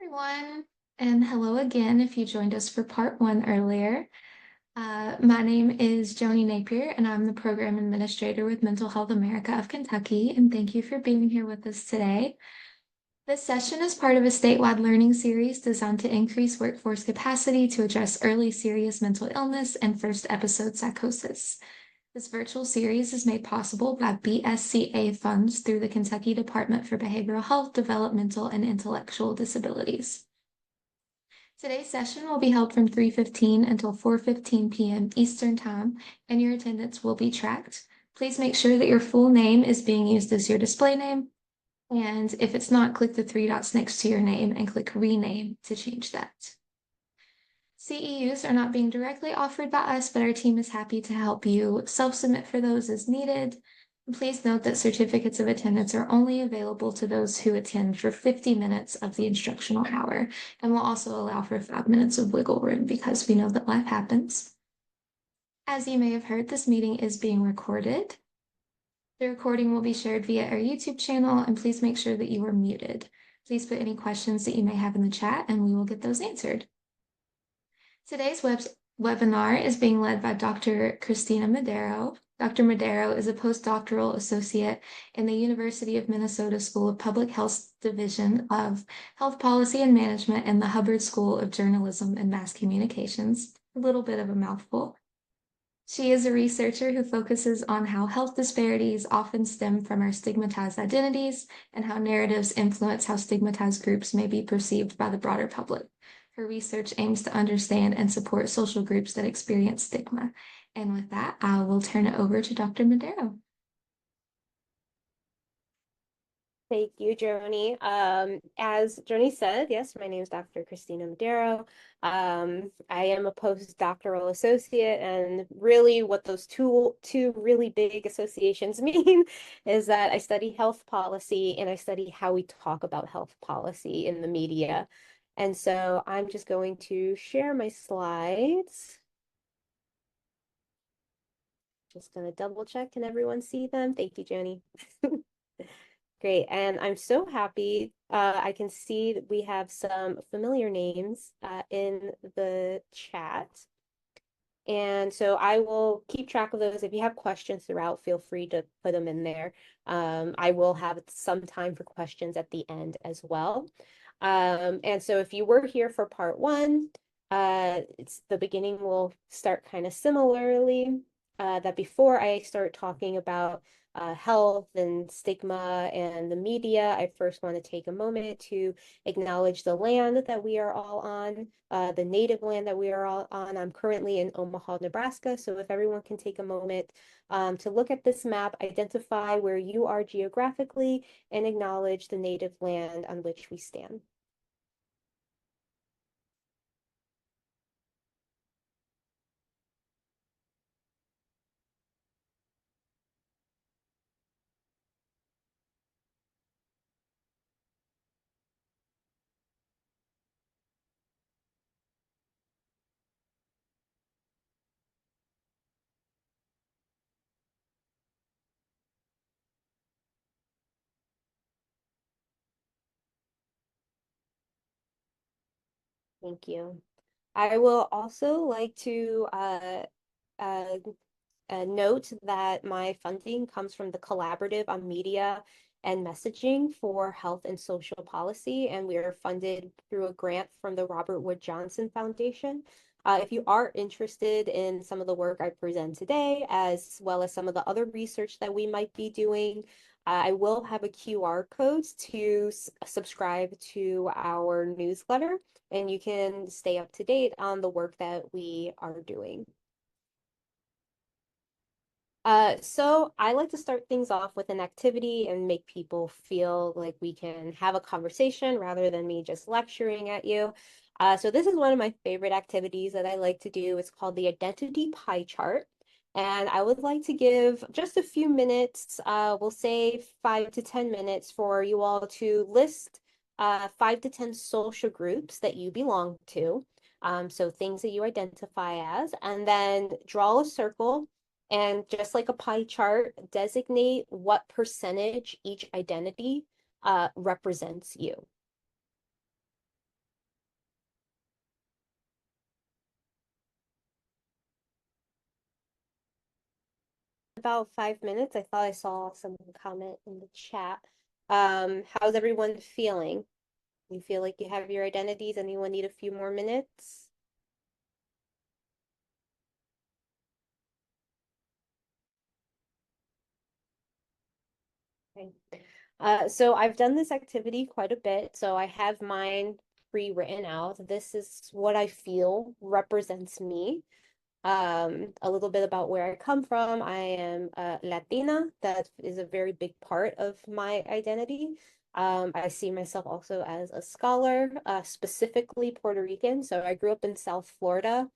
Everyone, and hello again if you joined us for part one earlier. My name is Joni Napier, and I'm the Program Administrator with Mental Health America of Kentucky, and thank you for being here with us today. This session is part of a statewide learning series designed to increase workforce capacity to address early serious mental illness and first episode psychosis. This virtual series is made possible by BSCA funds through the Kentucky Department for Behavioral Health, Developmental, and Intellectual Disabilities. Today's session will be held from 3:15 until 4:15 p.m. Eastern Time, and your attendance will be tracked. Please make sure that your full name is being used as your display name, and if it's not, click the three dots next to your name and click Rename to change that. CEUs are not being directly offered by us, but our team is happy to help you self-submit for those as needed. And please note that certificates of attendance are only available to those who attend for 50 minutes of the instructional hour, and will also allow for 5 minutes of wiggle room because we know that life happens. As you may have heard, this meeting is being recorded. The recording will be shared via our YouTube channel, and please make sure that you are muted. Please put any questions that you may have in the chat, and we will get those answered. Today's webinar is being led by Dr. Kristina Medero. Dr. Medero is a postdoctoral associate in the University of Minnesota School of Public Health Division of Health Policy and Management and the Hubbard School of Journalism and Mass Communications. A little bit of a mouthful. She is a researcher who focuses on how health disparities often stem from our stigmatized identities and how narratives influence how stigmatized groups may be perceived by the broader public. Her research aims to understand and support social groups that experience stigma. And with that, I will turn it over to Dr. Medero. Thank you, Joni. As Joni said, yes, my name is Dr. Kristina Medero. I am a postdoctoral associate, and really what those two really big associations mean is that I study health policy and I study how we talk about health policy in the media. And so I'm just going to share my slides. Just going to double check. Can everyone see them? Thank you, Joni. Great, and I'm so happy. I can see that we have some familiar names in the chat. And so I will keep track of those. If you have questions throughout, feel free to put them in there. I will have some time for questions at the end as well. And so if you were here for part one, it's the beginning will start kind of similarly. That before I start talking about health and stigma and the media, I first want to take a moment to acknowledge the land that we are all on, the native land that we are all on. I'm currently in Omaha, Nebraska, so if everyone can take a moment to look at this map, identify where you are geographically, and acknowledge the native land on which we stand. Thank you. I will also like to note that my funding comes from the Collaborative on Media and Messaging for Health and Social Policy, and we are funded through a grant from the Robert Wood Johnson Foundation. If you are interested in some of the work I present today, as well as some of the other research that we might be doing, I will have a QR code to subscribe to our newsletter, and you can stay up to date on the work that we are doing. So I like to start things off with an activity and make people feel like we can have a conversation rather than me just lecturing at you. So this is one of my favorite activities that I like to do. It's called the Identity Pie Chart. And I would like to give just a few minutes, we'll say 5 to 10 minutes for you all to list 5 to 10 social groups that you belong to. So things that you identify as, and then draw a circle. And just like a pie chart, designate what percentage each identity represents you. about 5 minutes. I thought I saw some comment in the chat. How's everyone feeling? You feel like you have your identities? Anyone need a few more minutes? Okay. So I've done this activity quite a bit, so I have mine pre-written out. This is what I feel represents me. A little bit about where I come from. I am Latina. That is a very big part of my identity. I see myself also as a scholar, specifically Puerto Rican. So I grew up in South Florida,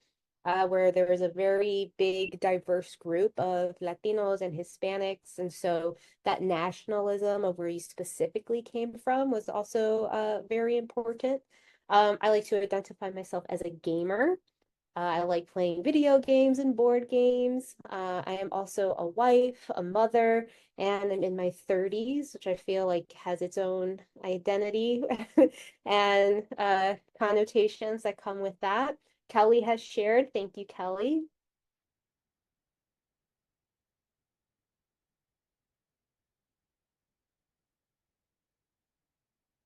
where there is a very big, diverse group of Latinos and Hispanics. And so that nationalism of where you specifically came from was also very important. I like to identify myself as a gamer. I like playing video games and board games. I am also a wife, a mother, and I'm in my 30s, which I feel like has its own identity and connotations that come with that. Kelly has shared. Thank you, Kelly.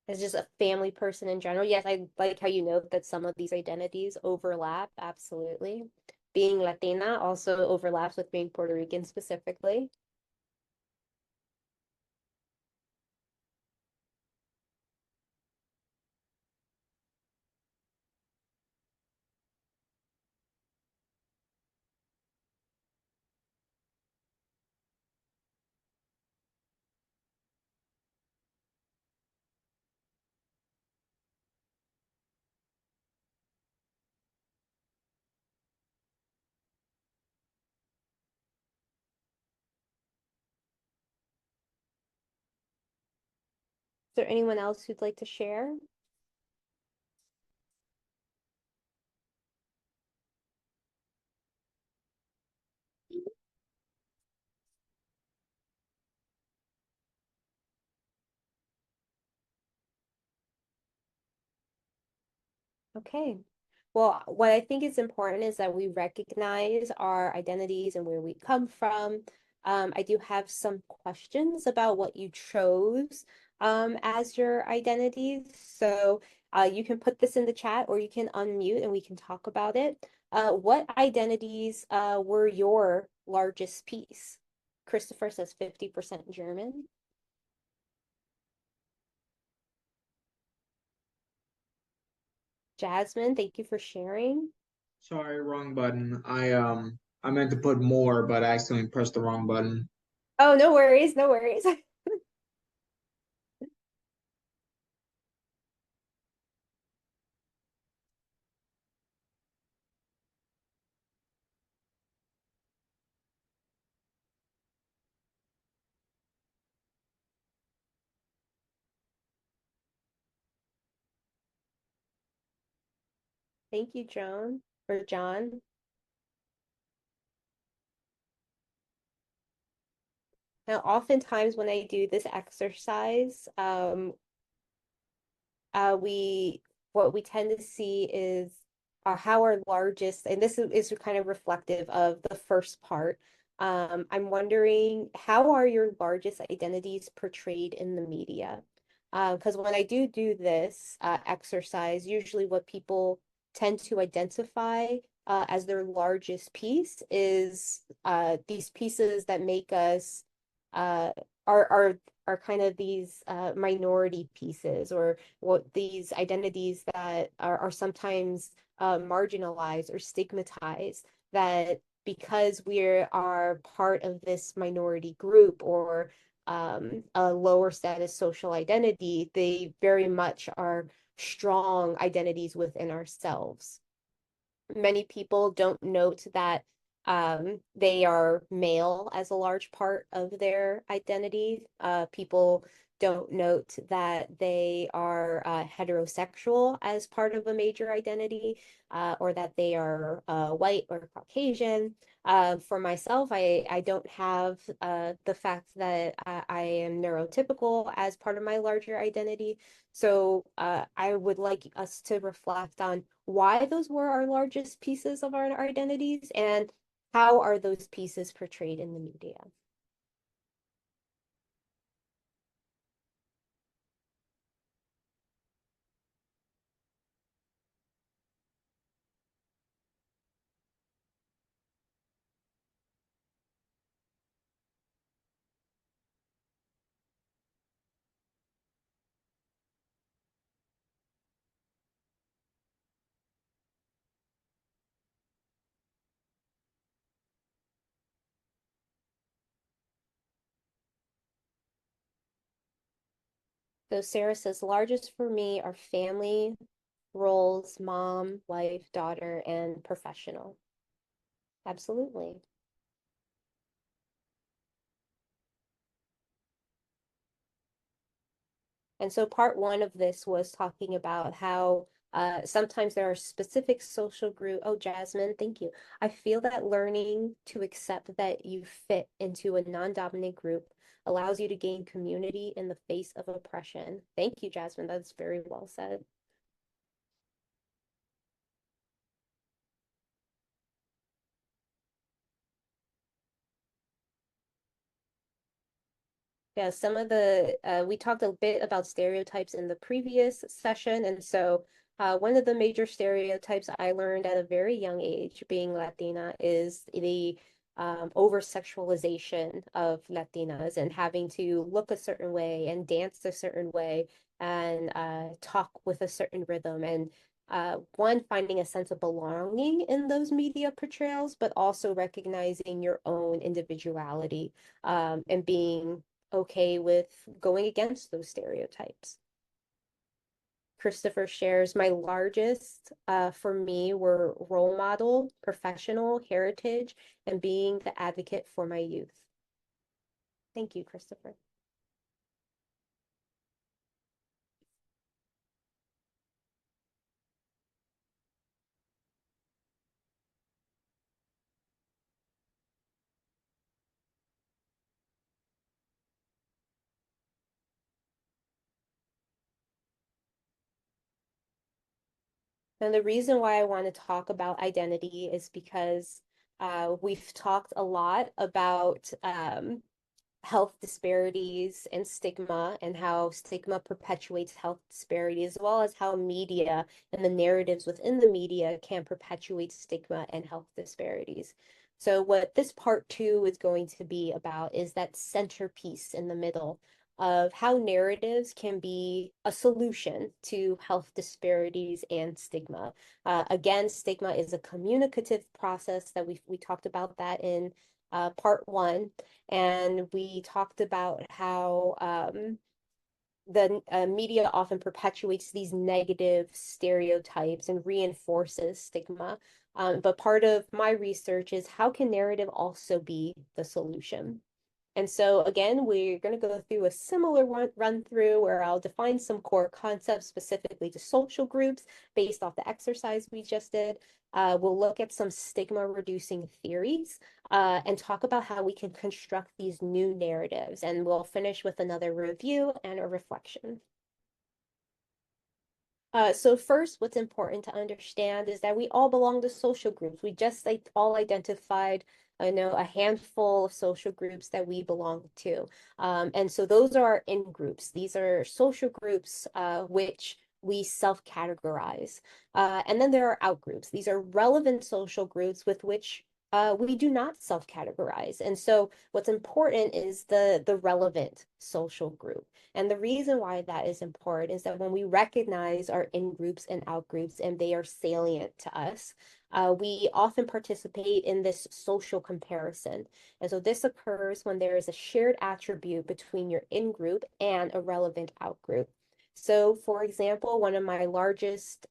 As just a family person in general. Yes, I like how you note that some of these identities overlap. Absolutely. Being Latina also overlaps with being Puerto Rican specifically. Is there anyone else who'd like to share? Okay. Well, what I think is important is that we recognize our identities and where we come from. I do have some questions about what you chose as your identities. So you can put this in the chat or you can unmute and we can talk about it. What identities were your largest piece? Christopher says 50% German. Jasmine, thank you for sharing. Sorry, wrong button. I meant to put more, but I accidentally pressed the wrong button. Oh, no worries, no worries. Thank you, Joan, or John. Now, oftentimes when I do this exercise, we what we tend to see is how our largest, and this is kind of reflective of the first part. I'm wondering, how are your largest identities portrayed in the media? Because when I do this exercise, usually what people tend to identify as their largest piece is these pieces that make us uh, are are kind of these minority pieces or what these identities that are sometimes marginalized or stigmatized, that because we are part of this minority group or a lower status social identity, they very much are strong identities within ourselves. Many people don't note that they are male as a large part of their identity. People don't note that they are heterosexual as part of a major identity, or that they are white or Caucasian. For myself, I don't have the fact that I am neurotypical as part of my larger identity. So I would like us to reflect on why those were our largest pieces of our identities and how are those pieces portrayed in the media? So Sarah says, largest for me are family roles, mom, wife, daughter, and professional. Absolutely. And so part one of this was talking about how sometimes there are specific social group. Oh, Jasmine, thank you. I feel that learning to accept that you fit into a non-dominant group allows you to gain community in the face of oppression. Thank you, Jasmine. That's very well said. Yeah, some of the, we talked a bit about stereotypes in the previous session. And so one of the major stereotypes I learned at a very young age, being Latina, is the over-sexualization of Latinas and having to look a certain way and dance a certain way and talk with a certain rhythm. And one, finding a sense of belonging in those media portrayals, but also recognizing your own individuality and being okay with going against those stereotypes. Christopher shares, my largest for me were role model, professional, heritage, and being the advocate for my youth. Thank you, Christopher. And the reason why I want to talk about identity is because we've talked a lot about health disparities and stigma, and how stigma perpetuates health disparities, as well as how media and the narratives within the media can perpetuate stigma and health disparities. So what this part two is going to be about is that centerpiece in the middle of how narratives can be a solution to health disparities and stigma. Again, stigma is a communicative process that we talked about that in part one, and we talked about how the media often perpetuates these negative stereotypes and reinforces stigma. But part of my research is how can narrative also be the solution? And so again, we're going to go through a similar run through where I'll define some core concepts specifically to social groups based off the exercise we just did. We'll look at some stigma reducing theories and talk about how we can construct these new narratives. And we'll finish with another review and a reflection. So first, what's important to understand is that we all belong to social groups. We just all identified, I know, a handful of social groups that we belong to. And so those are in groups. These are social groups which we self-categorize. And then there are out groups. These are relevant social groups with which we do not self-categorize. And so what's important is the relevant social group. And the reason why that is important is that when we recognize our in-groups and out-groups and they are salient to us, we often participate in this social comparison. And so this occurs when there is a shared attribute between your in-group and a relevant out-group. So for example, one of my largest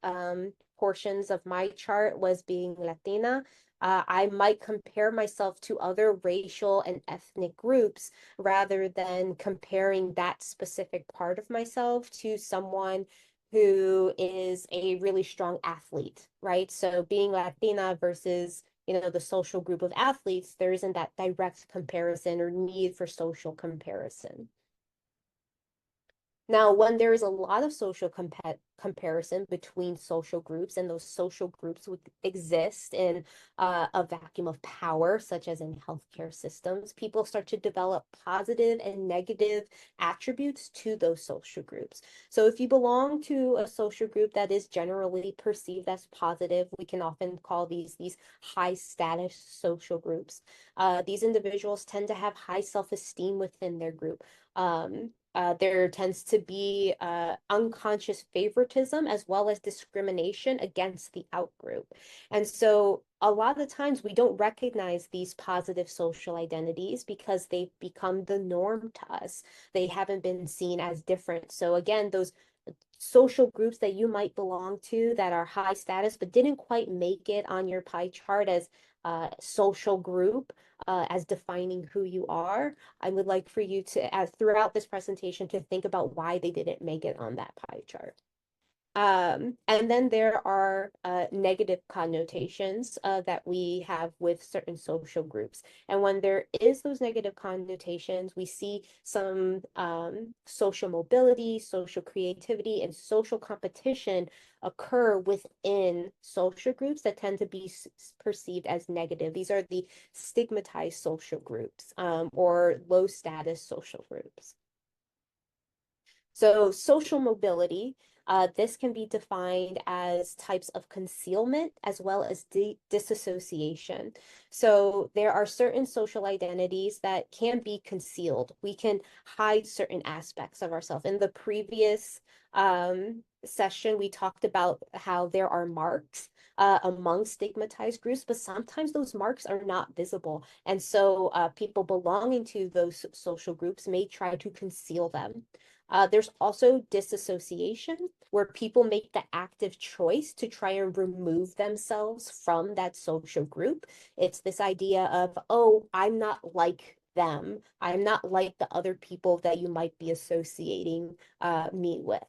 portions of my chart was being Latina. I might compare myself to other racial and ethnic groups rather than comparing that specific part of myself to someone who is a really strong athlete, right? So being Latina versus, the social group of athletes, there isn't that direct comparison or need for social comparison. Now, when there is a lot of social comparison between social groups, and those social groups would exist in a vacuum of power, such as in healthcare systems, people start to develop positive and negative attributes to those social groups. So if you belong to a social group that is generally perceived as positive, we can often call these high status social groups. These individuals tend to have high self-esteem within their group. There tends to be unconscious favoritism as well as discrimination against the outgroup. And so a lot of the times we don't recognize these positive social identities because they've become the norm to us. They haven't been seen as different. So again, those social groups that you might belong to that are high status but didn't quite make it on your pie chart as social group, as defining who you are, I would like for you to, as throughout this presentation, to think about why they didn't make it on that pie chart. And then there are negative connotations that we have with certain social groups. And when there is those negative connotations, we see some social mobility, social creativity, and social competition occur within social groups that tend to be perceived as negative. These are the stigmatized social groups, or low status social groups. So social mobility, this can be defined as types of concealment as well as disassociation. So there are certain social identities that can be concealed. We can hide certain aspects of ourselves. In the previous session, we talked about how there are marks among stigmatized groups, but sometimes those marks are not visible. And so people belonging to those social groups may try to conceal them. There's also disassociation, where people make the active choice to try and remove themselves from that social group. It's this idea of, oh, I'm not like them. I'm not like the other people that you might be associating me with.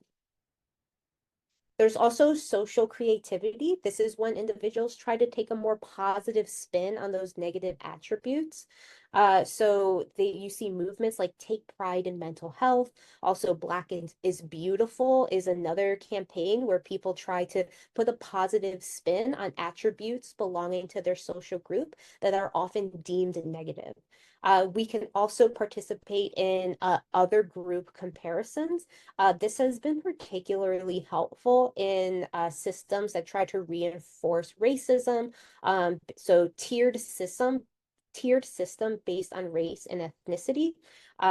There's also social creativity. This is when individuals try to take a more positive spin on those negative attributes. So you see movements like Take Pride in Mental Health. Also, Black is Beautiful is another campaign where people try to put a positive spin on attributes belonging to their social group that are often deemed negative. We can also participate in other group comparisons. This has been particularly helpful in systems that try to reinforce racism. So tiered system based on race and ethnicity.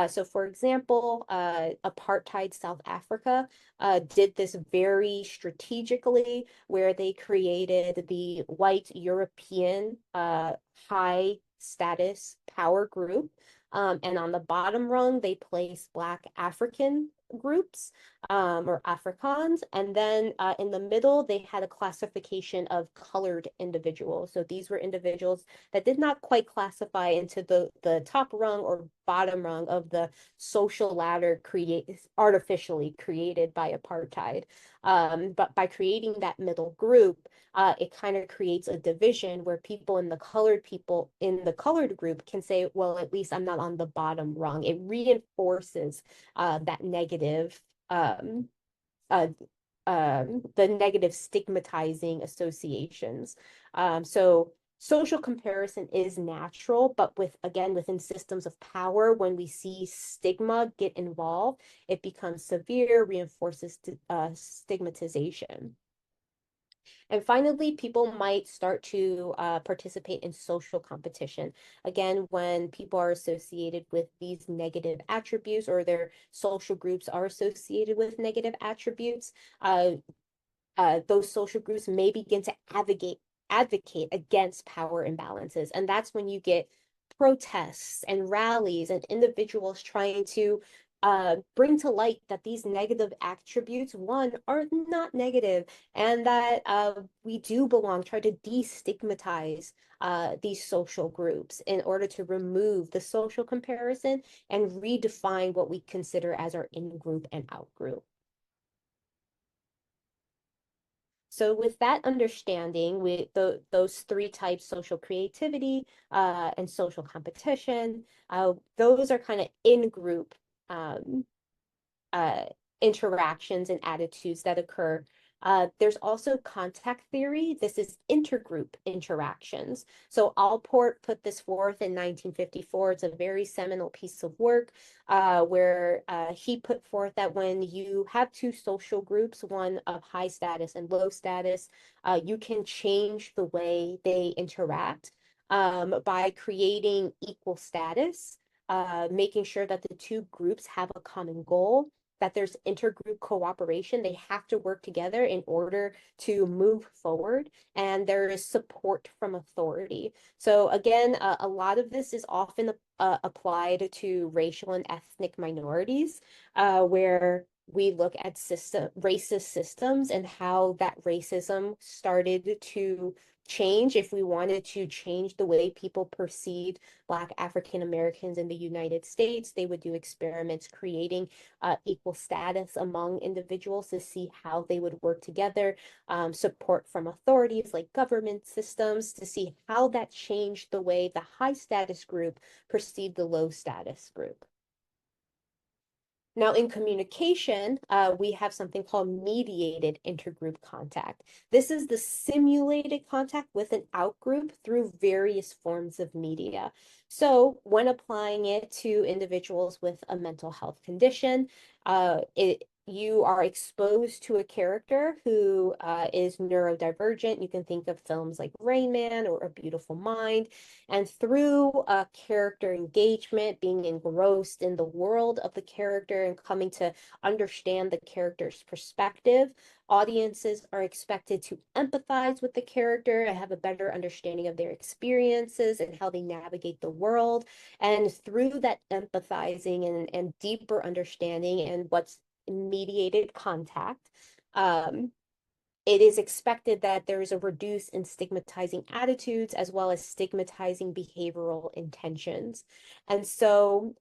So for example, apartheid South Africa did this very strategically, where they created the white European high status power group. And on the bottom rung, they place Black African groups, or Afrikaans. And then in the middle, they had a classification of colored individuals. So these were individuals that did not quite classify into the top rung or bottom rung of the social ladder artificially created by apartheid. But by creating that middle group, it kind of creates a division where people in the colored group can say, well, at least I'm not on the bottom rung. It reinforces that negative, the negative stigmatizing associations. So social comparison is natural, but within systems of power, when we see stigma get involved, it becomes severe, reinforces stigmatization. And finally, people might start to participate in social competition. Again, when people are associated with these negative attributes, or their social groups are associated with negative attributes, those social groups may begin to advocate against power imbalances. And that's when you get protests and rallies and individuals trying to bring to light that these negative attributes, one, are not negative, and that we do belong, try to destigmatize these social groups in order to remove the social comparison and redefine what we consider as our in-group and out-group. So with that understanding, those three types, social creativity and social competition, those are kind of in-group interactions and attitudes that occur. There's also contact theory. This is intergroup interactions. So Allport put this forth in 1954. It's a very seminal piece of work where he put forth that when you have two social groups, one of high status and low status, you can change the way they interact by creating equal status, making sure that the two groups have a common goal, that there's intergroup cooperation. They have to work together in order to move forward, and there is support from authority. So again, a lot of this is often applied to racial and ethnic minorities, where we look at racist systems and how that racism started to change. If we wanted to change the way people perceived Black African Americans in the United States, they would do experiments creating equal status among individuals to see how they would work together, support from authorities like government systems to see how that changed the way the high status group perceived the low status group. Now, in communication, we have something called mediated intergroup contact. This is the simulated contact with an outgroup through various forms of media. So when applying it to individuals with a mental health condition, you are exposed to a character who is neurodivergent. You can think of films like Rain Man or A Beautiful Mind. And through character engagement, being engrossed in the world of the character and coming to understand the character's perspective, audiences are expected to empathize with the character and have a better understanding of their experiences and how they navigate the world. And through that empathizing and deeper understanding and what's mediated contact, it is expected that there is a reduce in stigmatizing attitudes as well as stigmatizing behavioral intentions. And so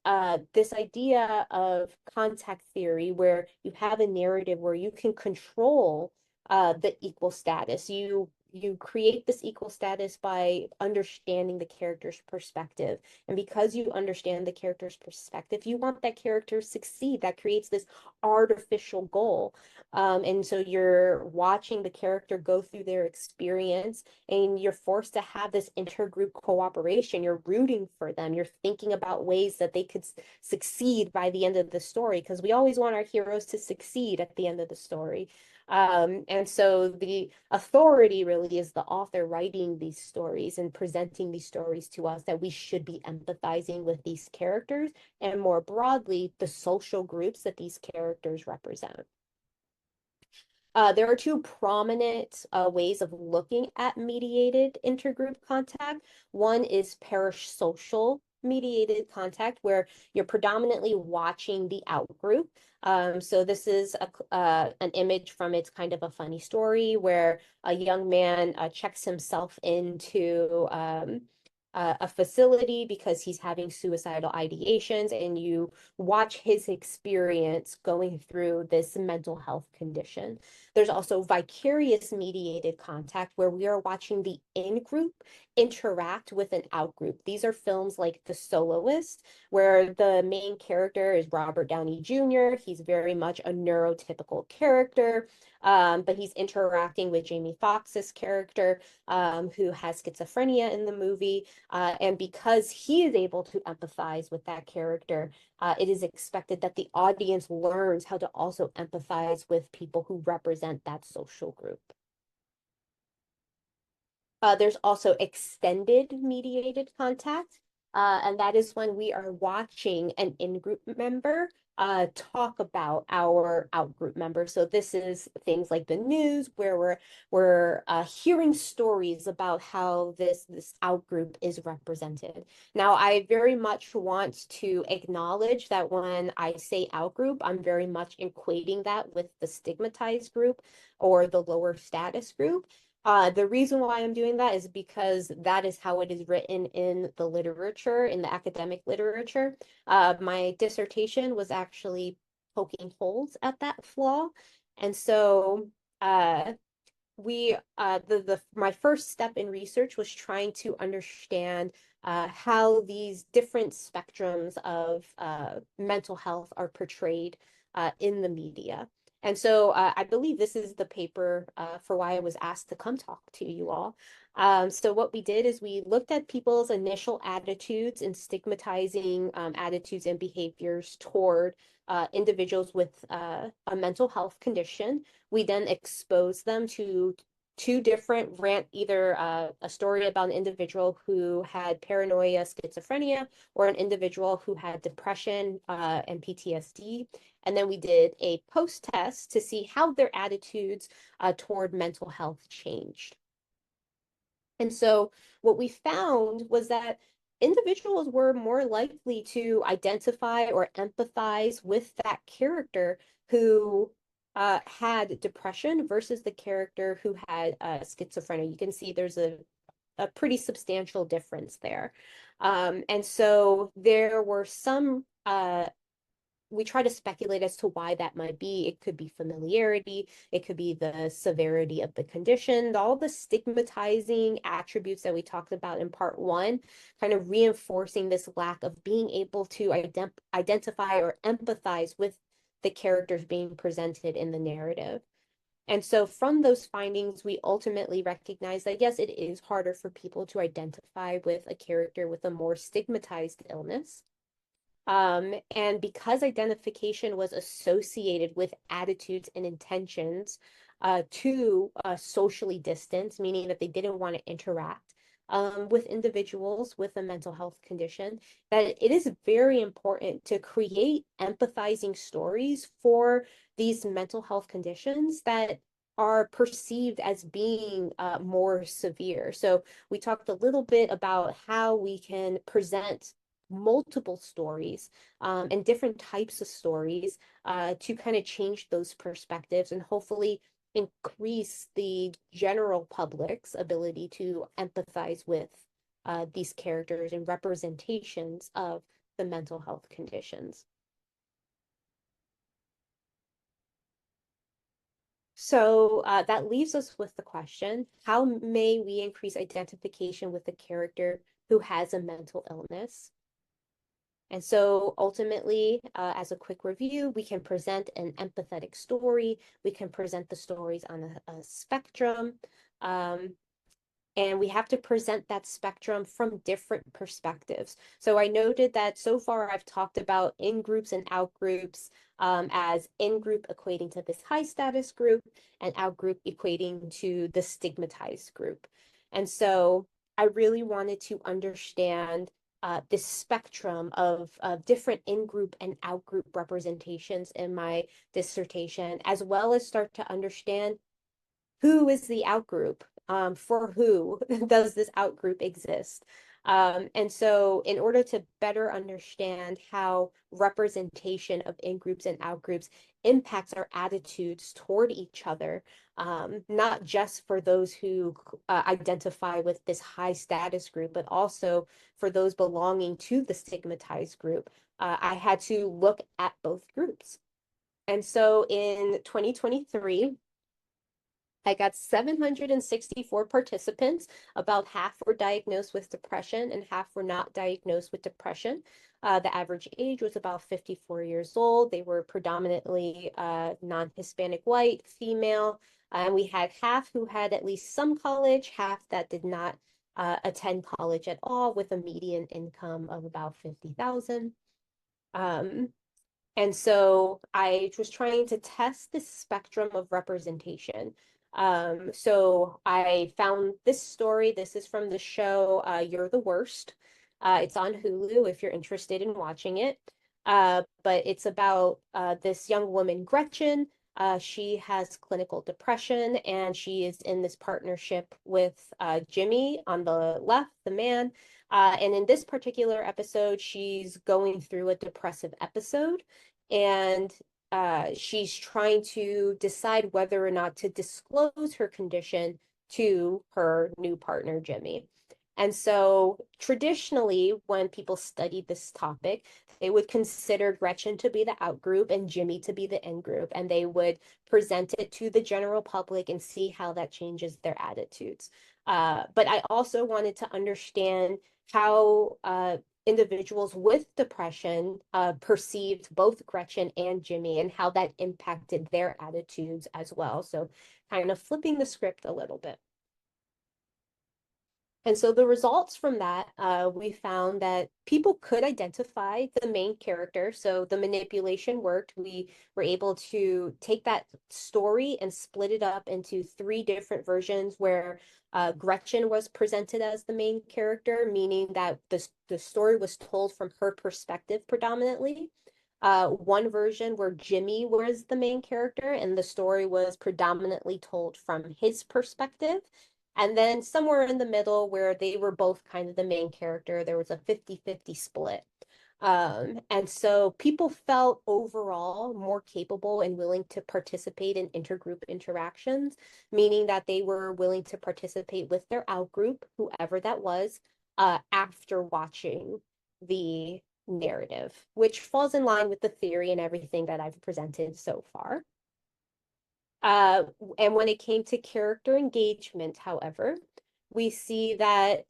this idea of contact theory, where you have a narrative where you can control the equal status, you create this equal status by understanding the character's perspective. And because you understand the character's perspective, you want that character to succeed. That creates this artificial goal. And so you're watching the character go through their experience, and you're forced to have this intergroup cooperation. You're rooting for them. You're thinking about ways that they could succeed by the end of the story, because we always want our heroes to succeed at the end of the story. And so the authority really is the author writing these stories and presenting these stories to us, that we should be empathizing with these characters and more broadly, the social groups that these characters represent. There are two prominent ways of looking at mediated intergroup contact. One is parasocial mediated contact, where you're predominantly watching the outgroup. So this is an image from It's Kind of a Funny Story, where a young man checks himself into a facility because he's having suicidal ideations, and you watch his experience going through this mental health condition. There's also vicarious mediated contact, where we are watching the in-group interact with an out-group. These are films like The Soloist, where the main character is Robert Downey Jr. He's very much a neurotypical character, but he's interacting with Jamie Foxx's character, who has schizophrenia in the movie. And because he is able to empathize with that character, it is expected that the audience learns how to also empathize with people who represent that social group. There's also extended mediated contact, and that is when we are watching an in-group member talk about our out-group member. So this is things like the news, where we're hearing stories about how this out-group is represented. Now, I very much want to acknowledge that when I say out-group, I'm very much equating that with the stigmatized group or the lower status group. The reason why I'm doing that is because that is how it is written in the literature, in the academic literature. My dissertation was actually poking holes at that flaw. And so my first step in research was trying to understand how these different spectrums of mental health are portrayed in the media. And so I believe this is the paper for why I was asked to come talk to you all. So what we did is we looked at people's initial attitudes and stigmatizing attitudes and behaviors toward individuals with a mental health condition. We then exposed them to two different either a story about an individual who had paranoia, schizophrenia, or an individual who had depression and PTSD. And then we did a post-test to see how their attitudes toward mental health changed. And so what we found was that individuals were more likely to identify or empathize with that character who had depression versus the character who had schizophrenia. You can see there's a pretty substantial difference there. And so there were some we try to speculate as to why that might be. It could be familiarity, it could be the severity of the condition, all the stigmatizing attributes that we talked about in part one, kind of reinforcing this lack of being able to identify or empathize with the characters being presented in the narrative. And so from those findings, we ultimately recognize that, yes, it is harder for people to identify with a character with a more stigmatized illness. And because identification was associated with attitudes and intentions to socially distance, meaning that they didn't want to interact with individuals with a mental health condition, that it is very important to create empathizing stories for these mental health conditions that are perceived as being more severe. So we talked a little bit about how we can present multiple stories and different types of stories to kind of change those perspectives and hopefully increase the general public's ability to empathize with these characters and representations of the mental health conditions. So that leaves us with the question, how may we increase identification with a character who has a mental illness? And so ultimately, as a quick review, we can present an empathetic story. We can present the stories on a spectrum. And we have to present that spectrum from different perspectives. So I noted that so far I've talked about in-groups and out-groups as in-group equating to this high-status group and out-group equating to the stigmatized group. And so I really wanted to understand this spectrum of different in-group and out-group representations in my dissertation, as well as start to understand who is the out-group, for who does this out-group exist. And so in order to better understand how representation of in-groups and out-groups impacts our attitudes toward each other, not just for those who identify with this high status group, but also for those belonging to the stigmatized group, I had to look at both groups. And so in 2023, I got 764 participants. About half were diagnosed with depression and half were not diagnosed with depression. The average age was about 54 years old. They were predominantly non-Hispanic white, female, and we had half who had at least some college, half that did not attend college at all, with a median income of about 50,000. And so I was trying to test this spectrum of representation. So I found this story. This is from the show You're the Worst. It's on Hulu if you're interested in watching it. But it's about this young woman, Gretchen. She has clinical depression and she is in this partnership with Jimmy on the left, the man. And in this particular episode, she's going through a depressive episode and she's trying to decide whether or not to disclose her condition to her new partner, Jimmy. And so traditionally, when people study this topic, they would consider Gretchen to be the out group and Jimmy to be the in group, and they would present it to the general public and see how that changes their attitudes. But I also wanted to understand how individuals with depression perceived both Gretchen and Jimmy and how that impacted their attitudes as well. So kind of flipping the script a little bit. And so the results from that, we found that people could identify the main character. So the manipulation worked. We were able to take that story and split it up into 3 different versions where Gretchen was presented as the main character, meaning that the story was told from her perspective predominantly. One version where Jimmy was the main character and the story was predominantly told from his perspective. And then somewhere in the middle where they were both kind of the main character, there was a 50-50 split. And so people felt overall more capable and willing to participate in intergroup interactions, meaning that they were willing to participate with their outgroup, whoever that was, after watching the narrative, which falls in line with the theory and everything that I've presented so far. And when it came to character engagement, however, we see that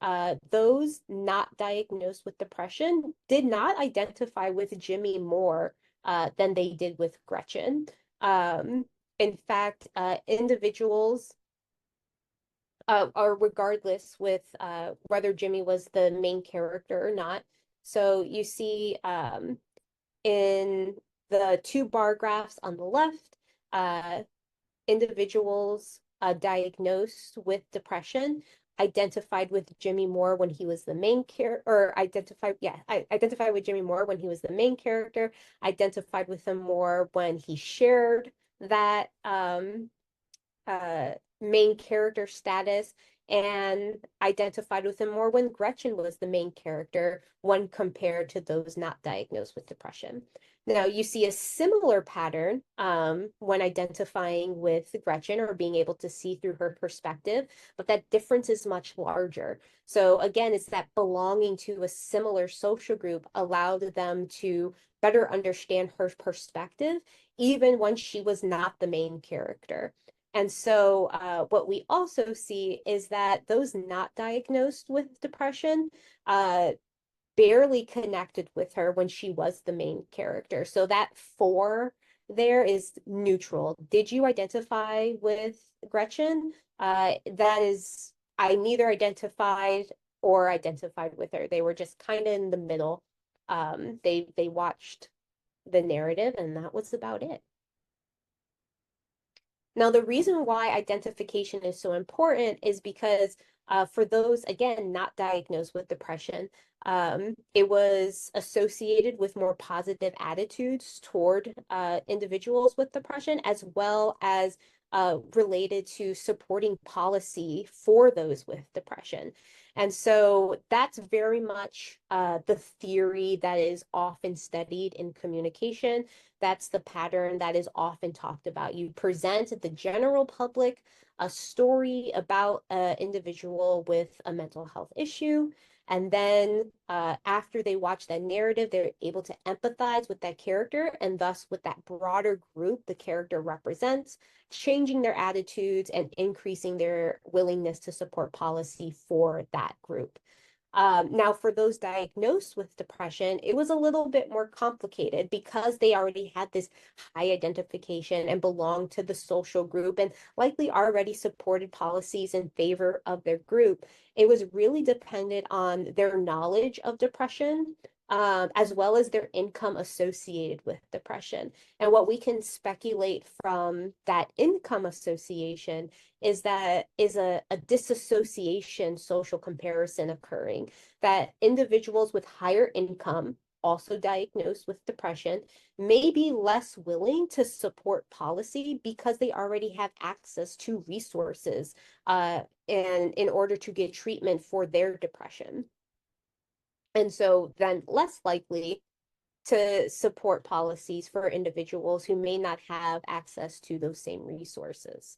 those not diagnosed with depression did not identify with Jimmy more than they did with Gretchen. In fact, individuals, or regardless with whether Jimmy was the main character or not. So you see in the 2 bar graphs on the left, individuals diagnosed with depression identified with Jimmy more when he was the main character, or identified with Jimmy more when he was the main character, identified with him more when he shared that main character status, and identified with him more when Gretchen was the main character when compared to those not diagnosed with depression. Now, you see a similar pattern when identifying with Gretchen or being able to see through her perspective, but that difference is much larger. So again, it's that belonging to a similar social group allowed them to better understand her perspective, even when she was not the main character. And so what we also see is that those not diagnosed with depression barely connected with her when she was the main character. So that 4 there is neutral. Did you identify with Gretchen? That is, I neither identified or identified with her. They were just kind of in the middle. They watched the narrative and that was about it. Now, the reason why identification is so important is because for those, again, not diagnosed with depression, it was associated with more positive attitudes toward individuals with depression, as well as related to supporting policy for those with depression. And so that's very much the theory that is often studied in communication. That's the pattern that is often talked about. You present the general public a story about an individual with a mental health issue. And then after they watch that narrative, they're able to empathize with that character and thus with that broader group the character represents, changing their attitudes and increasing their willingness to support policy for that group. Now, for those diagnosed with depression, it was a little bit more complicated because they already had this high identification and belonged to the social group and likely already supported policies in favor of their group. It was really dependent on their knowledge of depression, as well as their income associated with depression. And what we can speculate from that income association is that is a disassociation social comparison occurring, that individuals with higher income, also diagnosed with depression, may be less willing to support policy because they already have access to resources and in order to get treatment for their depression. And so then less likely to support policies for individuals who may not have access to those same resources.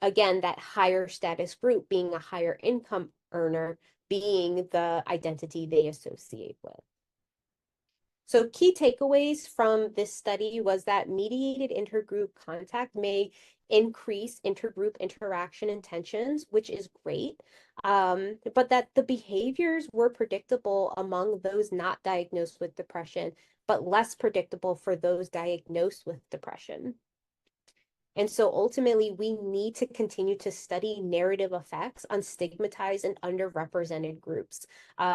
Again, that higher status group being a higher income earner being the identity they associate with. So key takeaways from this study was that mediated intergroup contact may increase intergroup interaction and tensions, which is great, but that the behaviors were predictable among those not diagnosed with depression, but less predictable for those diagnosed with depression. And so ultimately, we need to continue to study narrative effects on stigmatized and underrepresented groups,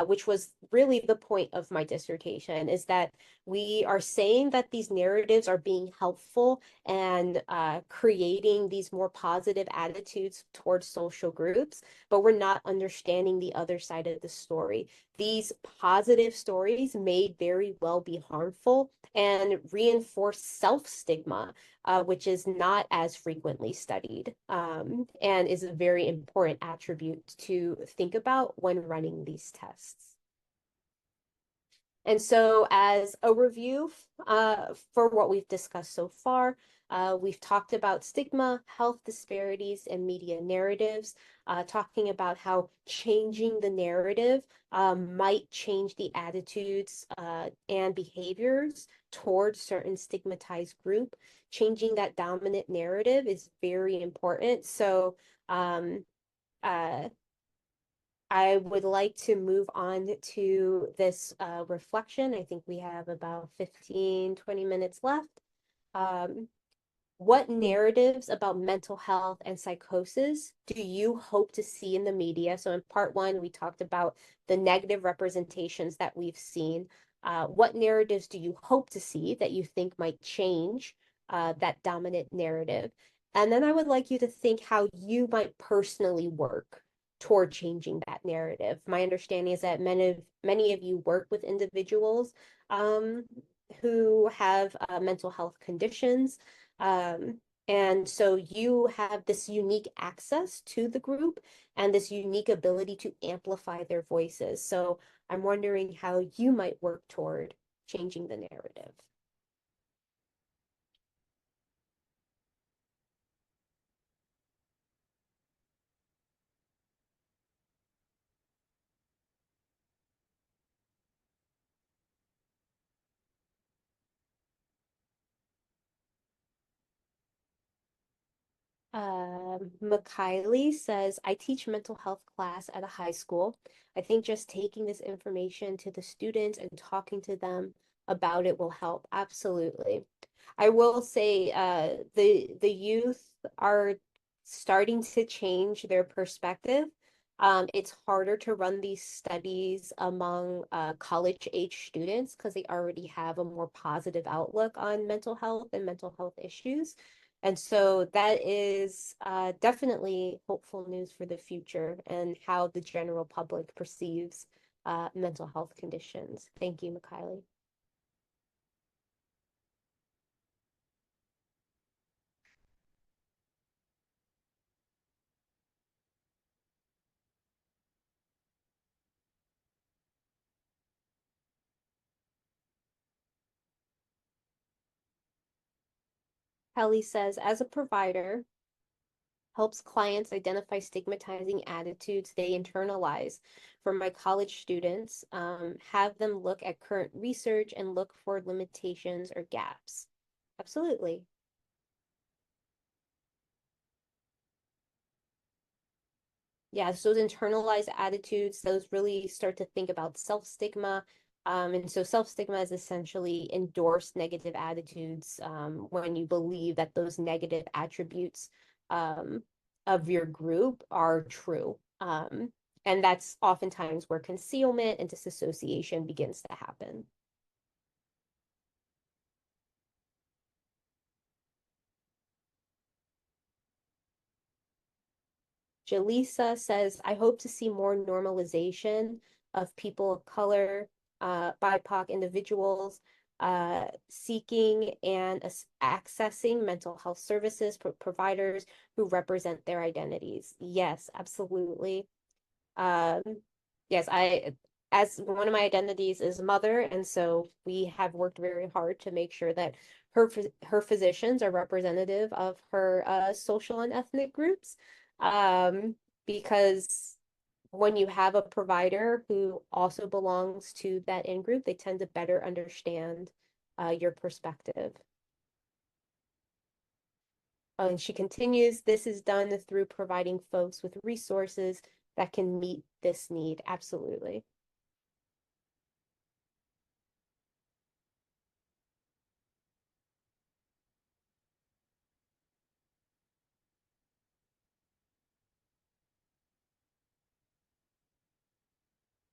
which was really the point of my dissertation, is that we are saying that these narratives are being helpful and creating these more positive attitudes towards social groups, but we're not understanding the other side of the story. These positive stories may very well be harmful and reinforce self-stigma, which is not as frequently studied, and is a very important attribute to think about when running these tests. And so as a review for what we've discussed so far, we've talked about stigma, health disparities, and media narratives, talking about how changing the narrative might change the attitudes and behaviors towards certain stigmatized group. Changing that dominant narrative is very important. So I would like to move on to this reflection. I think we have about 15-20 minutes left. What narratives about mental health and psychosis do you hope to see in the media? So in part one, we talked about the negative representations that we've seen. What narratives do you hope to see that you think might change that dominant narrative? And then I would like you to think how you might personally work toward changing that narrative. My understanding is that many of you work with individuals who have mental health conditions. And so you have this unique access to the group and this unique ability to amplify their voices. So I'm wondering how you might work toward changing the narrative. Mikhaili says, I teach mental health class at a high school. I think just taking this information to the students and talking to them about it will help. Absolutely. I will say the youth are starting to change their perspective. It's harder to run these studies among college-age students because they already have a more positive outlook on mental health and mental health issues. And so that is definitely hopeful news for the future and how the general public perceives mental health conditions. Thank you, Mikhaili. Kelly says, as a provider, helps clients identify stigmatizing attitudes they internalize. For my college students, have them look at current research and look for limitations or gaps. Absolutely. Yeah, so those internalized attitudes, those really start to think about self-stigma. And so self-stigma is essentially endorsed negative attitudes when you believe that those negative attributes of your group are true. And that's oftentimes where concealment and disassociation begins to happen. Jaleesa says, I hope to see more normalization of people of color, BIPOC individuals seeking and accessing mental health services providers who represent their identities. Yes, absolutely. Yes, as one of my identities is mother, and so we have worked very hard to make sure that her physicians are representative of her social and ethnic groups, because when you have a provider who also belongs to that in-group, they tend to better understand your perspective. And she continues, this is done through providing folks with resources that can meet this need. Absolutely.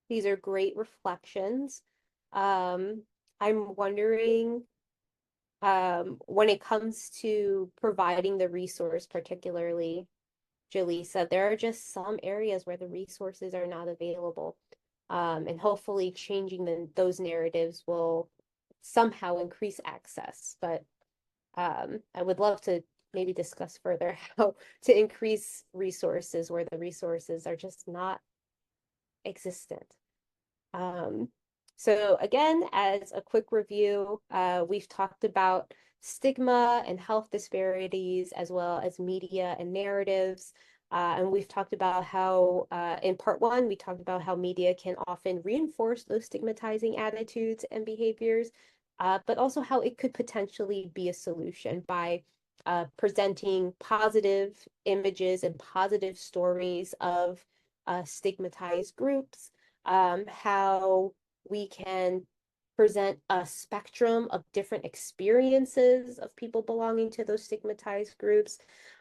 These are great reflections. I'm wondering, when it comes to providing the resource, particularly Jaleesa, there are just some areas where the resources are not available. And hopefully changing those narratives will somehow increase access. But I would love to maybe discuss further how to increase resources where the resources are just not existent. So again, as a quick review, we've talked about stigma and health disparities, as well as media and narratives. And we've talked about how, in part one, we talked about how media can often reinforce those stigmatizing attitudes and behaviors, but also how it could potentially be a solution by presenting positive images and positive stories of stigmatized groups, how we can present a spectrum of different experiences of people belonging to those stigmatized groups.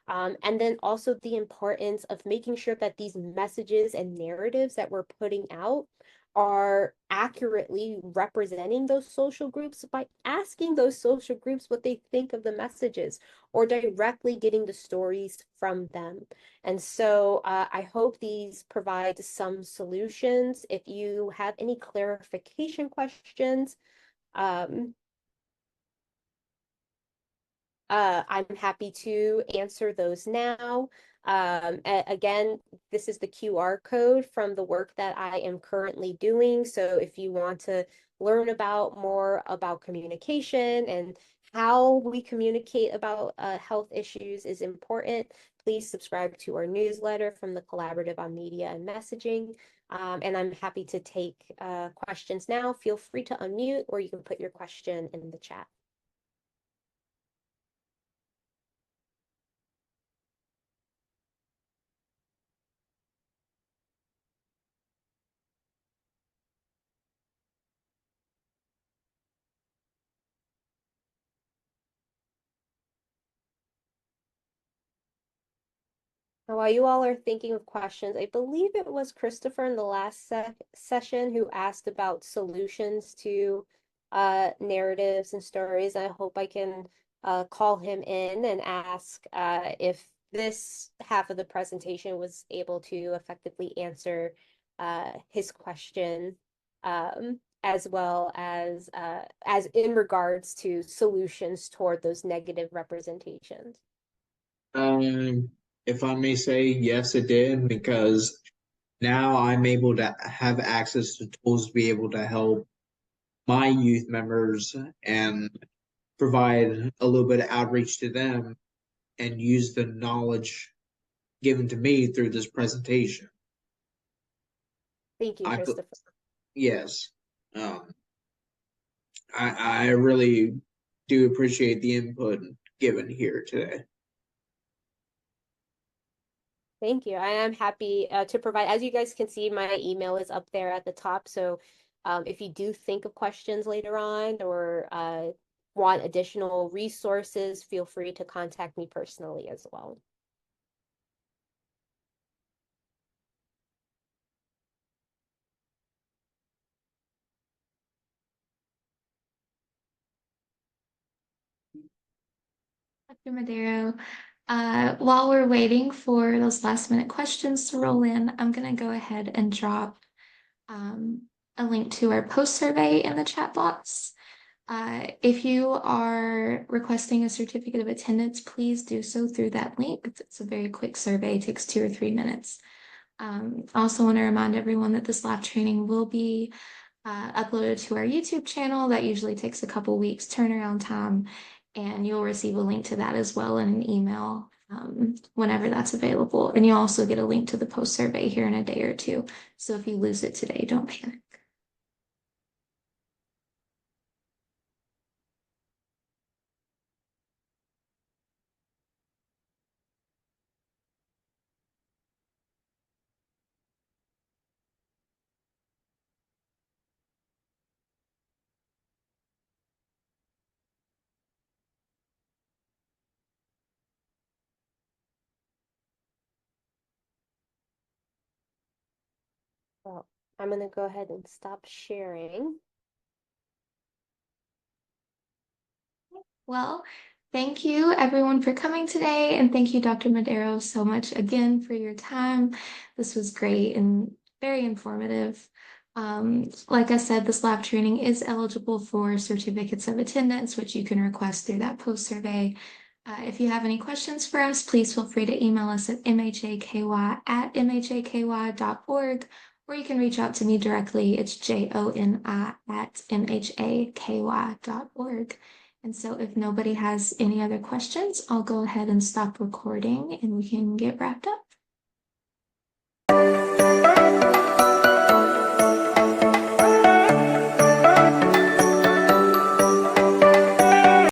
And then also the importance of making sure that these messages and narratives that we're putting out are accurately representing those social groups by asking those social groups what they think of the messages or directly getting the stories from them. And so I hope these provide some solutions. If you have any clarification questions, I'm happy to answer those now. Again, this is the QR code from the work that I am currently doing. So if you want to learn more about communication and how we communicate about health issues is important, please subscribe to our newsletter from the Collaborative on Media and Messaging. And I'm happy to take questions now. Feel free to unmute, or you can put your question in the chat. While you all are thinking of questions, I believe it was Christopher in the last session who asked about solutions to narratives and stories. I hope I can call him in and ask if this half of the presentation was able to effectively answer his question, as well as in regards to solutions toward those negative representations. If I may say, yes, it did, because now I'm able to have access to tools to be able to help my youth members and provide a little bit of outreach to them and use the knowledge given to me through this presentation. Thank you, Christopher. Yes. I really do appreciate the input given here today. Thank you. I am happy to provide. As you guys can see, my email is up there at the top. So if you do think of questions later on or want additional resources, feel free to contact me personally as well. Dr. Medero, while we're waiting for those last minute questions to roll in, I'm going to go ahead and drop a link to our post survey in the chat box. If you are requesting a certificate of attendance, please do so through that link. It's a very quick survey, it takes 2 or 3 minutes. I also want to remind everyone that this live training will be uploaded to our YouTube channel. That usually takes a couple weeks turnaround time, and you'll receive a link to that as well in an email whenever that's available. And you also get a link to the post survey here in a day or two. So if you lose it today, don't panic. Well, I'm going to go ahead and stop sharing. Well, thank you everyone for coming today. And thank you, Dr. Medero, so much again for your time. This was great and very informative. Like I said, this lab training is eligible for certificates of attendance, which you can request through that post survey. If you have any questions for us, please feel free to email us at mhaky@mhaky.org, or you can reach out to me directly. It's joni@mhaky.org. And so if nobody has any other questions, I'll go ahead and stop recording and we can get wrapped up.